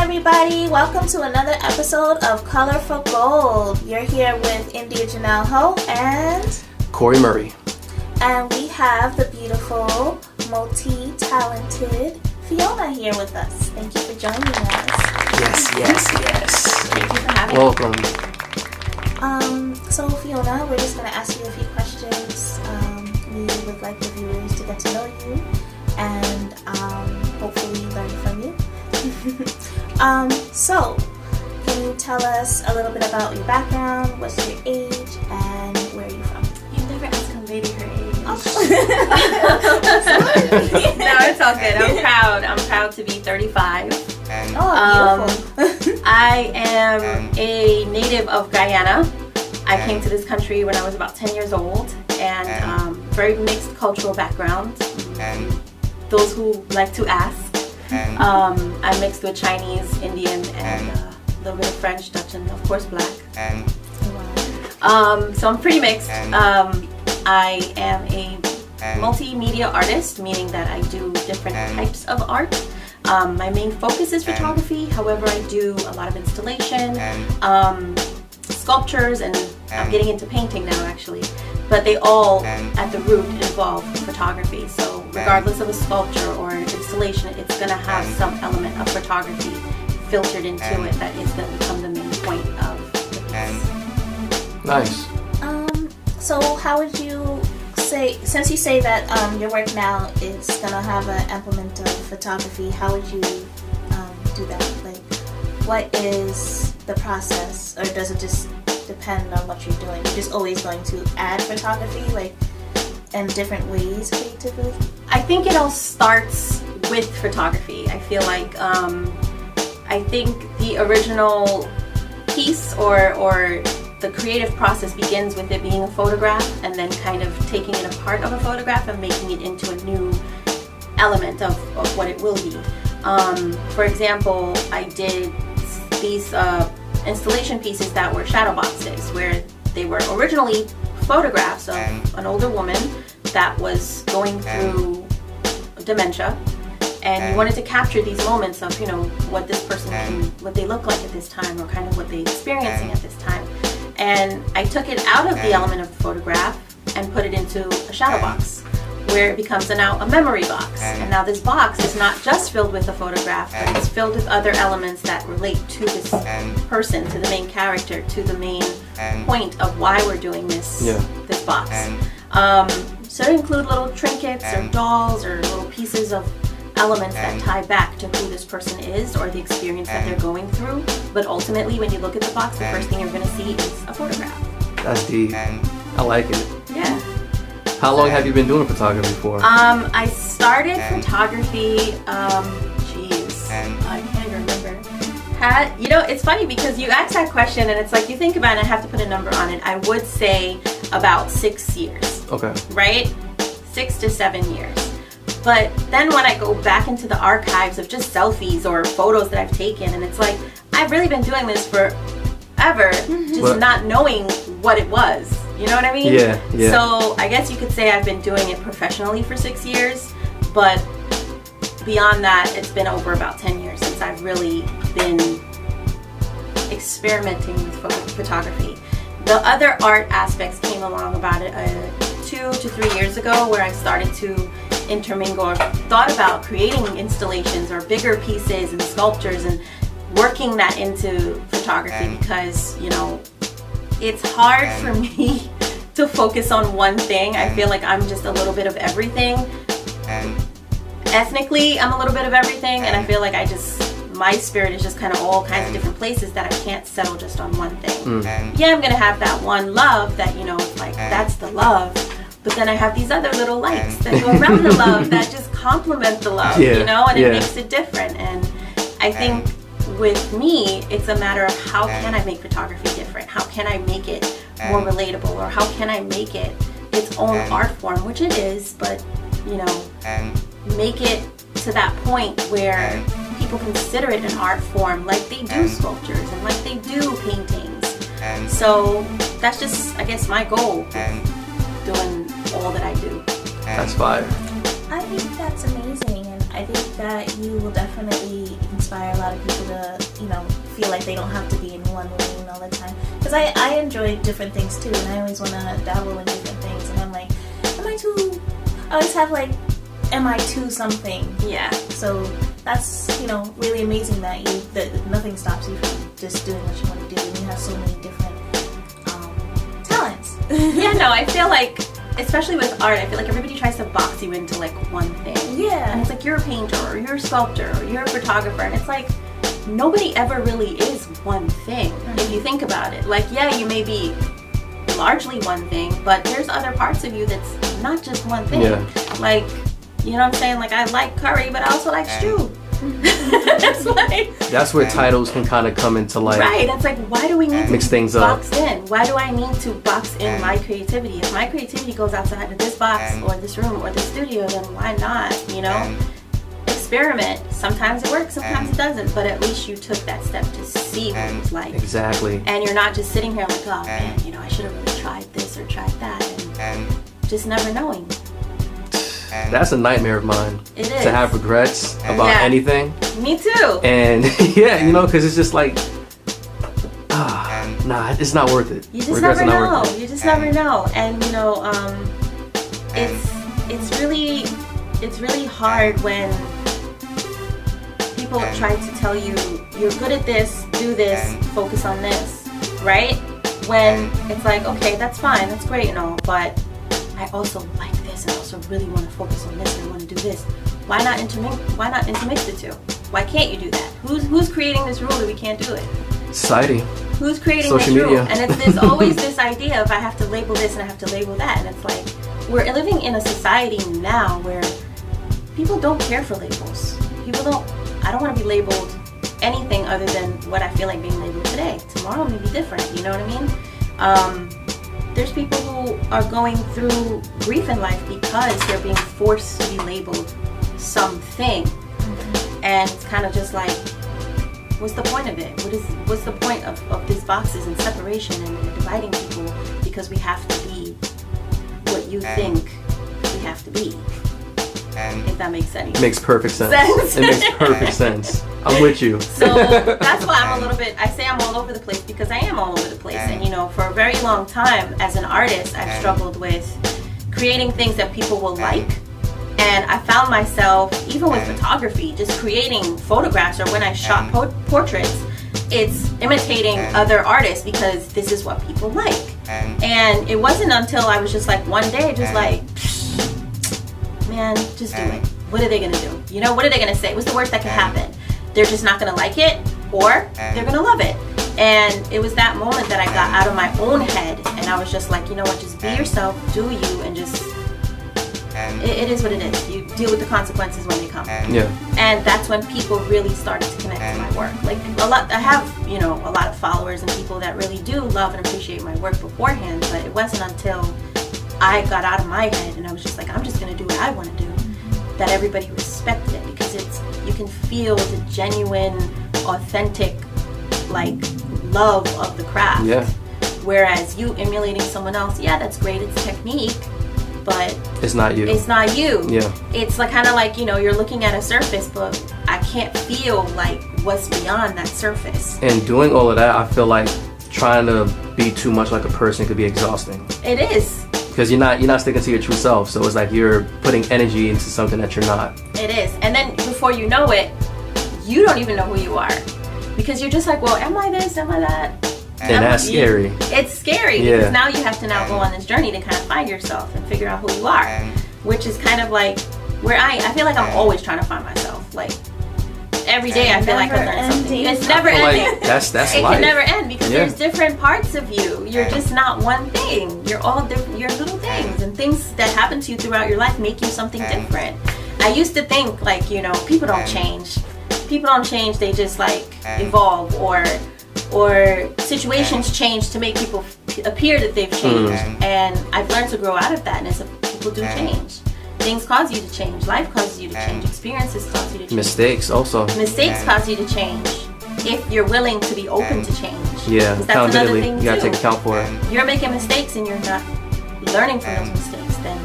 everybody. Welcome to another episode of Color for Gold. You're here with India Janelle Ho and Corey Murray. And we have the beautiful, multi-talented Fiona here with us. Thank you for joining us. Yes. Thank you for having me. Welcome. So Fiona, we're just going to ask you a few questions. We would like the viewers to get to know you and hopefully learn from you. So, can you tell us a little bit about your background, what's your age, and where are you from? You've never asked a lady her age. Oh. No, it's all good. I'm proud to be 35. Oh, beautiful. I am a native of Guyana. I came to this country when I was about 10 years old, and very mixed cultural background. Those who like to ask. I'm mixed with Chinese, Indian, and a little bit of French, Dutch, and of course black. So I'm pretty mixed. I am a multimedia artist, meaning that I do different types of art. My main focus is photography. However, I do a lot of installation, sculptures, and I'm getting into painting now actually. But they all, at the root, involve photography. So regardless of a sculpture or an installation, it's going to have some element of photography filtered into it that is going to become the main point of the piece. Nice. So how would you say, since you say that your work now is going to have an implement of photography, how would you do that? Like, what is the process, or does it just depend on what you're doing? You're just always going to add photography, like, in different ways creatively? I think it all starts with photography. I feel like I think the original piece or the creative process begins with it being a photograph, and then kind of taking it apart of a photograph and making it into a new element of what it will be. For example, I did these installation pieces that were shadow boxes, where they were originally photographs of an older woman that was going through dementia, and you wanted to capture these moments of, you know, what this person what they look like at this time, or kind of what they're experiencing at this time. And I took it out of the element of the photograph and put it into a shadow box, where it becomes now a memory box. And now this box is not just filled with a photograph, but it's filled with other elements that relate to this person, to the main character, to the main point of why we're doing this box. So it include little trinkets or dolls or little pieces of elements that tie back to who this person is or the experience that they're going through. But ultimately, when you look at the box, the first thing you're going to see is a photograph. That's deep. I like it. Yeah. How long have you been doing photography for? I started photography, I can't remember. You know, it's funny because you ask that question and it's like you think about it and I have to put a number on it. I would say about 6 years. Okay. Right? 6 to 7 years. But then when I go back into the archives of just selfies or photos that I've taken, and it's like, I've really been doing this forever, just not knowing what it was. You know what I mean? Yeah. So I guess you could say I've been doing it professionally for 6 years, but beyond that, it's been over about 10 years since I've really been experimenting with photography. The other art aspects came along about 2 to 3 years ago, where I started to intermingle or thought about creating installations or bigger pieces and sculptures and working that into photography, because, you know, it's hard for me to focus on one thing. I feel like I'm just a little bit of everything. Ethnically, I'm a little bit of everything, and I feel like my spirit is just kind of all kinds of different places that I can't settle just on one thing. Yeah, I'm gonna have that one love that, you know, like that's the love, but then I have these other little lights that go around the love that just complement the love, you know, and it makes it different. And I think with me, it's a matter of how can I make photography different? How can I make it more relatable? Or how can I make it its own art form, which it is, but, you know, make it to that point where people consider it an art form like they do sculptures and like they do paintings. So that's just, I guess, my goal with doing all that I do. That's fire. I think that's amazing, and I think that you will definitely inspire a lot of people to, feel like they don't have to be in one lane all the time. Because I enjoy different things too, and I always want to dabble in different things. And I'm like, I always have like, am I too something? Yeah. So that's, really amazing that nothing stops you from just doing what you want to do. And you have so many different talents. Yeah, no, I feel like, especially with art, I feel like everybody tries to box you into like one thing. Yeah. And it's like, you're a painter, or you're a sculptor, or you're a photographer, and it's like, nobody ever really is one thing, if you think about it. Like, yeah, you may be largely one thing, but there's other parts of you that's not just one thing. Yeah. Like, you know what I'm saying? Like, I like curry, but I also like stew. That's like, That's where titles can kind of come into like right. That's like, why do we need to mix be things up. boxed in? Why do I need to box in my creativity? If my creativity goes outside of this box or this room or this studio, then why not? Experiment. Sometimes it works, sometimes it doesn't, but at least you took that step to see what it was like. Exactly. And you're not just sitting here like, oh man, I should have really tried this or tried that, and just never knowing. That's a nightmare of mine. It is. To have regrets about anything. Me too. And yeah, because it's just like, nah, it's not worth it. You just Regrets never are not know. worth it. You just never know. And it's really hard when people try to tell you, you're good at this, do this, focus on this, right? When it's like, okay, that's fine, that's great and all, but I also like this and I also really want to focus on this and I want to do this. Why not intermix the two? Why can't you do that? Who's creating this rule that we can't do it? Society. Who's creating Social this media. rule? And there's always this idea of I have to label this and I have to label that, and it's like, we're living in a society now where people don't care for labels. I don't want to be labeled anything other than what I feel like being labeled today. Tomorrow may be different, you know what I mean? There's people who are going through grief in life because they're being forced to be labeled something. And it's kind of just like, what's the point of it? What's the point of these boxes and separation and dividing people because we have to be what you think we have to be? If that makes sense. Makes perfect sense. It makes perfect sense. I'm with you. So that's why I say I'm all over the place, because I am all over the place. And for a very long time as an artist, I've struggled with creating things that people will like. And I found myself, even with photography, just creating photographs, or when I shot portraits, it's imitating other artists because this is what people like. And it wasn't until I was just like one day, just like, man, just do it. What are they gonna do? What are they gonna say? What's the worst that can happen? They're just not gonna like it, or they're gonna love it. And it was that moment that I got out of my own head, and I was just like, you know what, just be yourself, do you, and just, it is what it is. You deal with the consequences when they come. Yeah. And that's when people really started to connect to my work. Like, I have, a lot of followers and people that really do love and appreciate my work beforehand, but it wasn't until I got out of my head and I was just like, I'm just gonna do what I want to do, that everybody respected it, because you can feel the genuine, authentic, like, love of the craft. Yeah. Whereas you emulating someone else, yeah, that's great, it's technique, but it's not you. It's not you. Yeah. It's like kind of like, you're looking at a surface, but I can't feel like what's beyond that surface. And doing all of that, I feel like trying to be too much like a person could be exhausting. It is. Because you're not sticking to your true self, so it's like you're putting energy into something that you're not. It is. And then before you know it, you don't even know who you are, because you're just like, well, am I this, am I that? And that's scary. It's scary, because now you have to now go on this journey to kind of find yourself and figure out who you are, which is kind of like where I feel like I'm always trying to find myself. Like, every day I feel like I learn something. It's never ending. Like that's it life. Can never end, because there's different parts of you. You're just not one thing. You're all different. You're little things, and things that happen to you throughout your life make you something different. I used to think like, people don't change. People don't change. They just like evolve, or situations change to make people appear that they've changed. And I've learned to grow out of that. And it's people do change. Things cause you to change. Life causes you to change. Experiences cause you to change. Mistakes also. Mistakes cause you to change if you're willing to be open to change. Yeah, that's another accountability. thing You gotta too. take account for it. You're making mistakes and you're not learning from those mistakes, then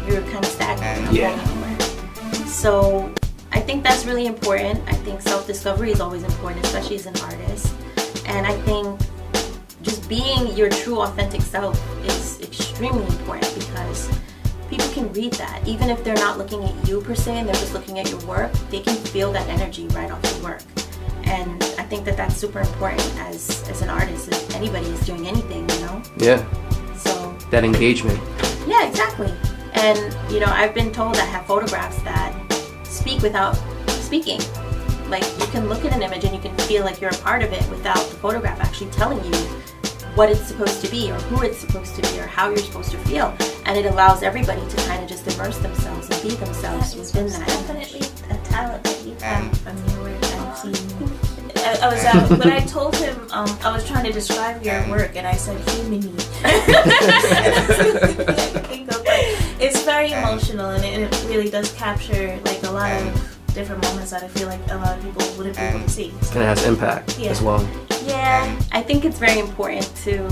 you're kind of stagnant. You're not going anywhere. So I think that's really important. I think self-discovery is always important, especially as an artist. And I think just being your true authentic self is extremely important, because people can read that. Even if they're not looking at you per se and they're just looking at your work, they can feel that energy right off the work. And I think that that's super important as an artist, if anybody is doing anything, you know? Yeah. So That engagement. yeah, exactly. And you know, I've been told I have photographs that speak without speaking. Like, you can look at an image and you can feel like you're a part of it without the photograph actually telling you what it's supposed to be or who it's supposed to be or how you're supposed to feel. And it allows everybody to kind of just immerse themselves and be themselves within that. Definitely a talent that you have from your work. I've seen. I was when I told him I was trying to describe your work, and I said humany. It's very emotional, and it really does capture like a lot of different moments that I feel like a lot of people wouldn't be able to see. So, And it has impact as well. Yeah, I think it's very important to.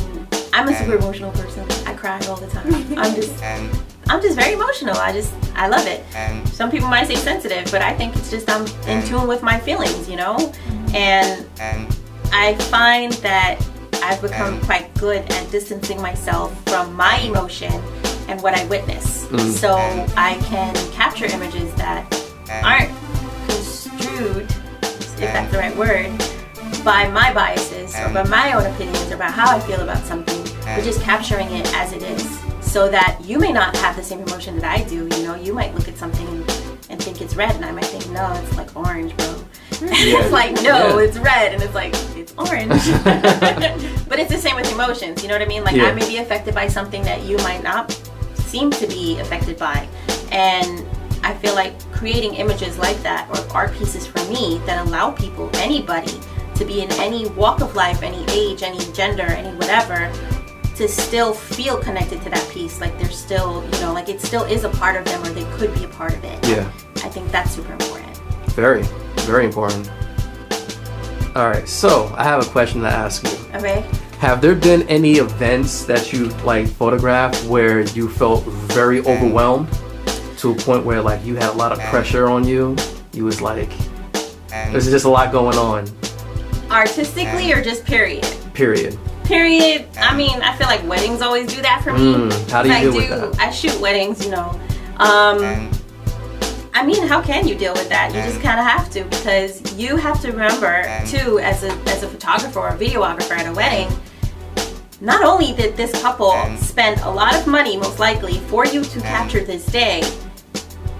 I'm a super emotional person. I cry all the time. I'm just very emotional. I love it. Some people might say sensitive, but I think it's just I'm in tune with my feelings, you know? And I find that I've become quite good at distancing myself from my emotion and what I witness. So I can capture images that aren't construed, if that's the right word, by my biases or by my own opinions about how I feel about something, but just capturing it as it is, so that you may not have the same emotion that I do. You know, you might look at something and think it's red, and I might think, no, it's like orange, bro. It's like, no, it's red, and it's like, it's orange. But it's the same with emotions, you know what I mean? Like, I may be affected by something that you might not seem to be affected by. And I feel like creating images like that, or art pieces for me, that allow people, anybody, to be in any walk of life, any age, any gender, any whatever, to still feel connected to that piece. Like they're still, you know, like it still is a part of them, or they could be a part of it. Yeah. I think that's super important. Very, very important. All right, so I have a question to ask you. Okay. Have there been any events that you like photographed where you felt very overwhelmed to a point where like you had a lot of pressure on you? You was like, there's just a lot going on. Artistically or just period? Period. Period. I mean, I feel like weddings always do that for me. How do you deal with that? I shoot weddings, you know. I mean, how can you deal with that? You just kind of have to, because you have to remember too, as a photographer or a videographer at a wedding, not only did this couple spend a lot of money, most likely, for you to capture this day,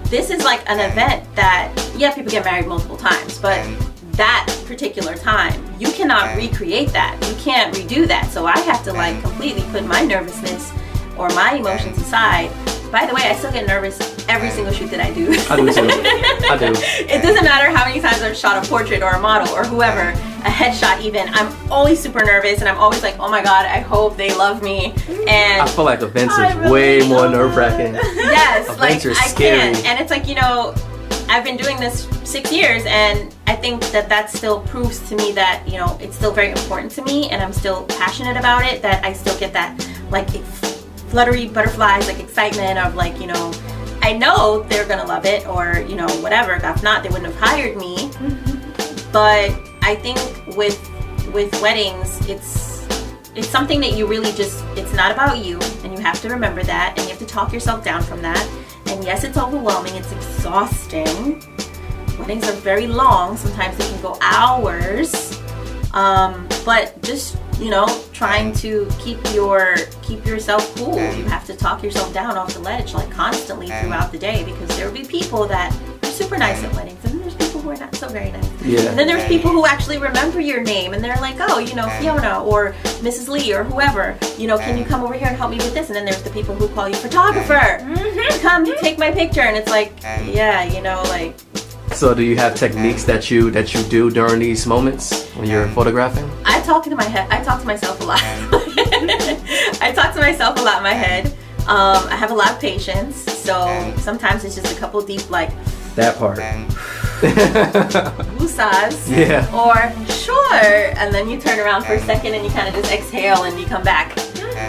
this is like an event that, yeah, people get married multiple times, but that particular time, you cannot recreate that. You can't redo that. So I have to like completely put my nervousness or my emotions aside. By the way, I still get nervous every single shoot that I do. I do too. I do. It doesn't matter how many times I've shot a portrait or a model or whoever, a headshot even. I'm always super nervous, and I'm always like, oh my god, I hope they love me. And I feel like events is way more nerve-wracking. Yes, events like are I scary. can't. And it's like, you know, I've been doing this 6 years, and I think that still proves to me that, you know, it's still very important to me, and I'm still passionate about it, that I still get that like fluttery butterflies, like excitement of like, you know, I know they're gonna love it, or, you know, whatever. If not, they wouldn't have hired me. But I think with weddings, it's something that you really just, it's not about you, and you have to remember that, and you have to talk yourself down from that. And yes, it's overwhelming, it's exhausting. Weddings are very long, sometimes they can go hours. But just, you know, trying to keep yourself cool. You have to talk yourself down off the ledge like constantly throughout the day, because there will be people that are super nice at weddings, and then there's people who are not so very nice. Yeah. And then there's people who actually remember your name, and they're like, oh, you know, Fiona or Mrs. Lee or whoever, you know, can you come over here and help me with this? And then there's the people who call you photographer. Come take my picture, and it's like, yeah, you know, like. So do you have techniques that you do during these moments when you're photographing? I talk to myself a lot. I talk to myself a lot in my head. I have a lot of patience, so sometimes it's just a couple deep, like, that part. woosahs. Yeah. Or sure, and then you turn around for a second and you kind of just exhale and you come back.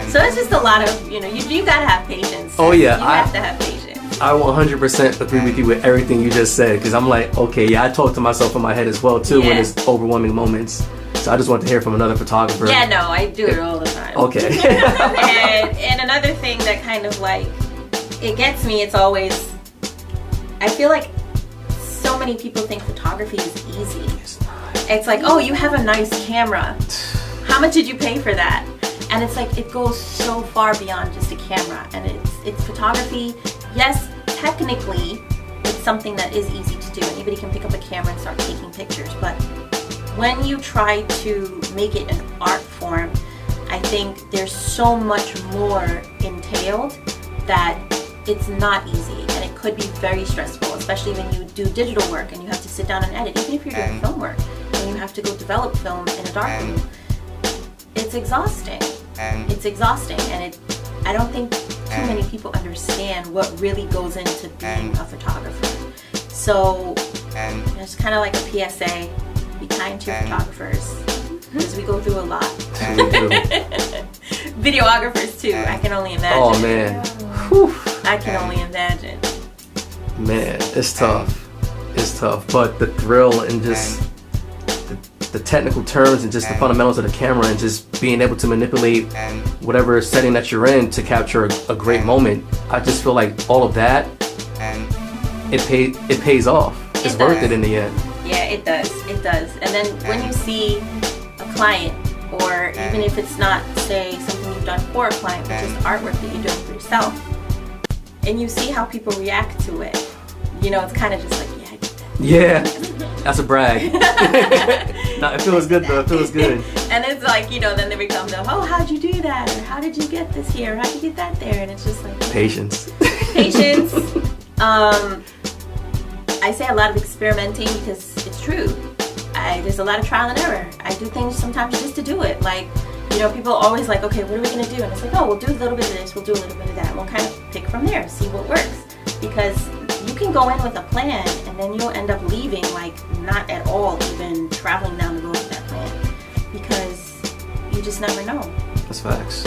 So it's just a lot of, you know, you gotta have patience. Oh yeah, you have to have patience. I 100% agree with you with everything you just said, because I'm like, okay, yeah, I talk to myself in my head as well too when it's overwhelming moments. So I just want to hear from another photographer. Yeah, no, I do it all the time. Okay. and another thing that kind of like, it gets me, it's always, I feel like so many people think photography is easy. It's like, oh, you have a nice camera. How much did you pay for that? And it's like, it goes so far beyond just a camera. And it's photography. Yes, technically, it's something that is easy to do. Anybody can pick up a camera and start taking pictures. But when you try to make it an art form, I think there's so much more entailed that it's not easy. And it could be very stressful, especially when you do digital work and you have to sit down and edit. Even if you're doing film work and you have to go develop film in a darkroom, it's exhausting. It's exhausting, and I don't think too many people understand what really goes into being a photographer. So it's kind of like a PSA: be kind to your photographers, because we go through a lot. Videographers too. I can only imagine. Oh man, whew. I can only imagine. Man, it's tough. It's tough, but the thrill and just the technical terms and just the fundamentals of the camera and just being able to manipulate whatever setting that you're in to capture a great moment. I just feel like all of that, it pays off. It's worth it in the end. Yeah, it does. It does. And then when you see a client, or even if it's not, say, something you've done for a client, but just artwork that you're doing for yourself, and you see how people react to it, you know, it's kind of just like, yeah, I get that. Yeah, that's a brag. No, it feels good though. It feels good. And it's like, you know, then they become the, oh, how'd you do that? Or how did you get this here? Or how'd you get that there? And it's just like patience. Patience. I say a lot of experimenting because it's true. There's a lot of trial and error. I do things sometimes just to do it. Like, you know, people are always like, okay, what are we gonna do? And it's like, oh, we'll do a little bit of this, we'll do a little bit of that. And we'll kind of pick from there, see what works. Because you can go in with a plan and then you'll end up leaving like not at all even traveling down the road with that plan, because you just never know. That's facts.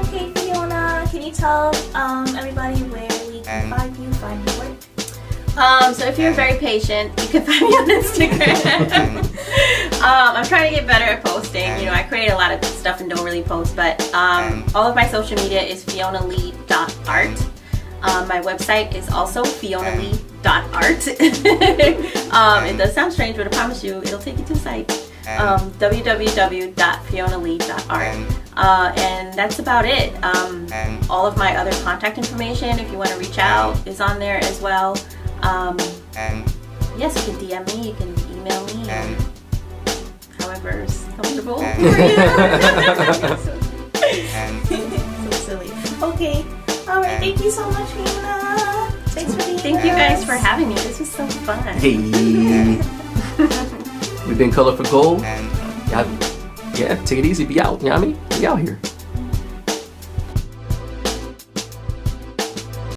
Okay, Fiona, can you tell everybody where we can find you, find your work? So if you're very patient, you can find me on Instagram. I'm trying to get better at posting. You know, I create a lot of stuff and don't really post, but all of my social media is FionaLee.art. My website is also FionaLee.art. It does sound strange, but I promise you, it'll take you to the site. www.FionaLee.art. And that's about it. All of my other contact information, if you want to reach out, is on there as well. Yes, you can DM me, you can email me, however's comfortable for you. So silly. Okay. Alright, thank you so much, Fiona. Thanks for being here. Thank you guys for having me. This was so fun. Hey. We've been Color for Gold. Yeah, take it easy. Be out. You know what I mean? Be out here.